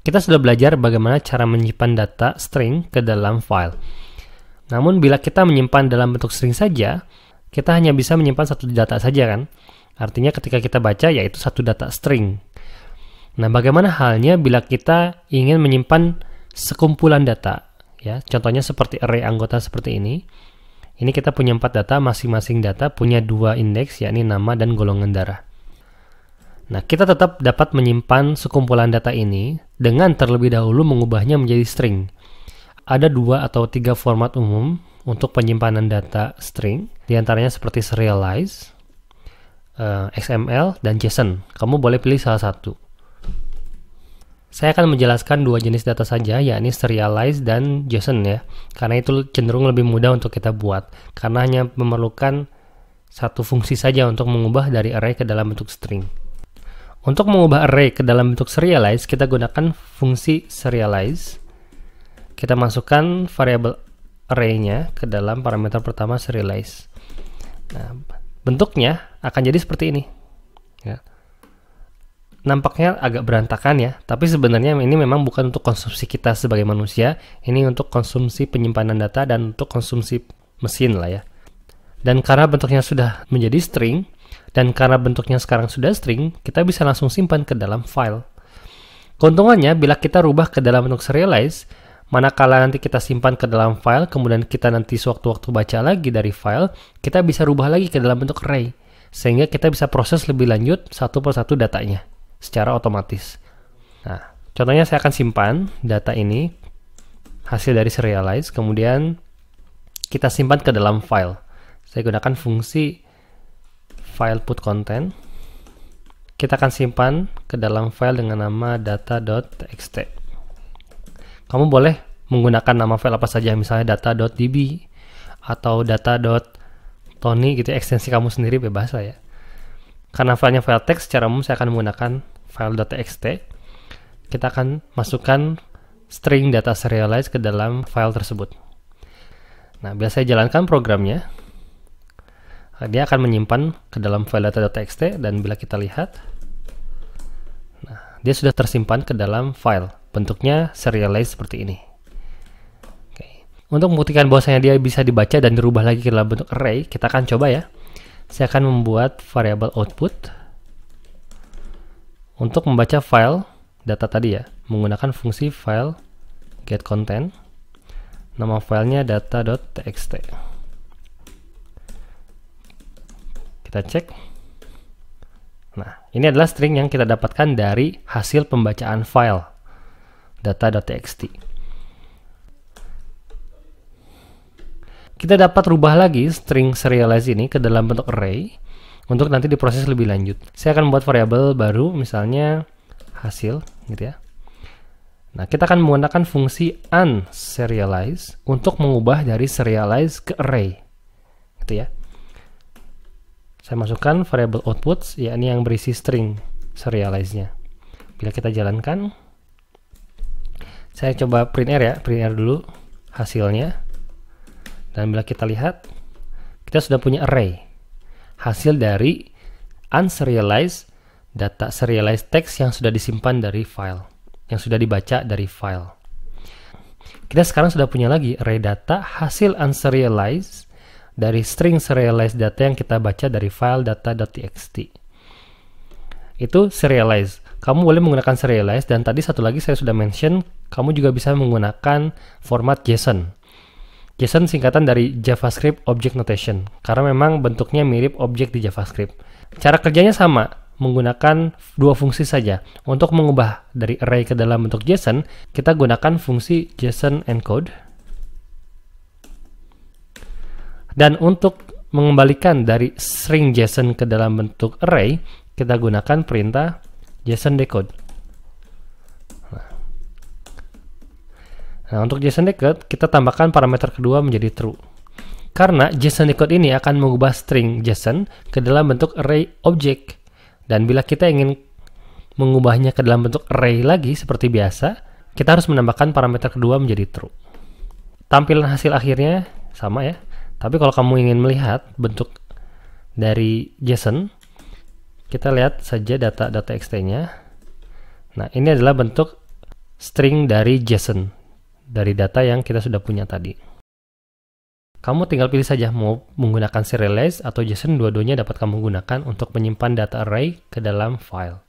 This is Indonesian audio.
Kita sudah belajar bagaimana cara menyimpan data string ke dalam file. Namun bila kita menyimpan dalam bentuk string saja, kita hanya bisa menyimpan satu data saja kan? Artinya ketika kita baca yaitu satu data string. Nah, bagaimana halnya bila kita ingin menyimpan sekumpulan data? Ya, contohnya seperti array anggota seperti ini. Ini kita punya 4 data, masing-masing data punya 2 indeks, yakni nama dan golongan darah. Nah, kita tetap dapat menyimpan sekumpulan data ini dengan terlebih dahulu mengubahnya menjadi string. Ada 2 atau 3 format umum untuk penyimpanan data string, diantaranya seperti serialize, XML, dan JSON. Kamu boleh pilih salah satu. Saya akan menjelaskan 2 jenis data saja, yakni serialize dan JSON ya, karena itu cenderung lebih mudah untuk kita buat, karena hanya memerlukan satu fungsi saja untuk mengubah dari array ke dalam bentuk string. Untuk mengubah array ke dalam bentuk serialize, kita gunakan fungsi serialize. Kita masukkan variabel array-nya ke dalam parameter pertama serialize. Nah, bentuknya akan jadi seperti ini. Ya. Nampaknya agak berantakan ya, tapi sebenarnya ini memang bukan untuk konsumsi kita sebagai manusia, ini untuk konsumsi penyimpanan data dan untuk konsumsi mesin lah ya. Dan karena bentuknya sudah menjadi string, dan karena bentuknya sekarang sudah string, kita bisa langsung simpan ke dalam file. Keuntungannya, bila kita rubah ke dalam bentuk serialize, manakala nanti kita simpan ke dalam file, kemudian kita nanti sewaktu-waktu baca lagi dari file, kita bisa rubah lagi ke dalam bentuk array. Sehingga kita bisa proses lebih lanjut satu persatu datanya, secara otomatis. Nah, contohnya saya akan simpan data ini, hasil dari serialize, kemudian kita simpan ke dalam file. Saya gunakan fungsi file put content. Kita akan simpan ke dalam file dengan nama data.txt. Kamu boleh menggunakan nama file apa saja, misalnya data.db atau data.tony gitu, ekstensi kamu sendiri bebas lah ya. Karena filenya file teks, secara umum saya akan menggunakan file.txt. Kita akan masukkan string data serialize ke dalam file tersebut. Nah, bila saya jalankan programnya, dia akan menyimpan ke dalam file data.txt, dan bila kita lihat, nah, dia sudah tersimpan ke dalam file. Bentuknya serialize seperti ini. Oke. Untuk membuktikan bahwasanya dia bisa dibaca dan dirubah lagi ke dalam bentuk array, kita akan coba ya. Saya akan membuat variabel output untuk membaca file data tadi ya, menggunakan fungsi file getContent. Nama filenya data.txt. Kita cek. Nah, ini adalah string yang kita dapatkan dari hasil pembacaan file data.txt. Kita dapat rubah lagi string serialize ini ke dalam bentuk array untuk nanti diproses lebih lanjut. Saya akan membuat variabel baru, misalnya hasil, gitu ya. Nah, kita akan menggunakan fungsi unserialize untuk mengubah dari serialize ke array, gitu ya. Saya masukkan variabel output, yakni yang berisi string serialize-nya. Bila kita jalankan, saya coba print R ya, print R dulu hasilnya. Dan bila kita lihat, kita sudah punya array. Hasil dari unserialized data serialized text yang sudah disimpan dari file, yang sudah dibaca dari file. Kita sekarang sudah punya lagi array data hasil unserialized dari string serialized data yang kita baca dari file data.txt. Itu serialize. Kamu boleh menggunakan serialize, dan tadi satu lagi saya sudah mention, kamu juga bisa menggunakan format JSON. JSON singkatan dari JavaScript Object Notation, karena memang bentuknya mirip objek di JavaScript. Cara kerjanya sama, menggunakan 2 fungsi saja. Untuk mengubah dari array ke dalam bentuk JSON, kita gunakan fungsi JSON encode. Dan untuk mengembalikan dari string JSON ke dalam bentuk array, kita gunakan perintah JSON decode. Nah, untuk JSON decode, kita tambahkan parameter kedua menjadi true. Karena JSON decode ini akan mengubah string JSON ke dalam bentuk array object. Dan bila kita ingin mengubahnya ke dalam bentuk array lagi seperti biasa, kita harus menambahkan parameter kedua menjadi true. Tampilan hasil akhirnya sama ya. Tapi kalau kamu ingin melihat bentuk dari JSON, kita lihat saja data.txt-nya. Nah, ini adalah bentuk string dari JSON, dari data yang kita sudah punya tadi. Kamu tinggal pilih saja mau menggunakan serialize atau JSON, dua-duanya dapat kamu gunakan untuk menyimpan data array ke dalam file.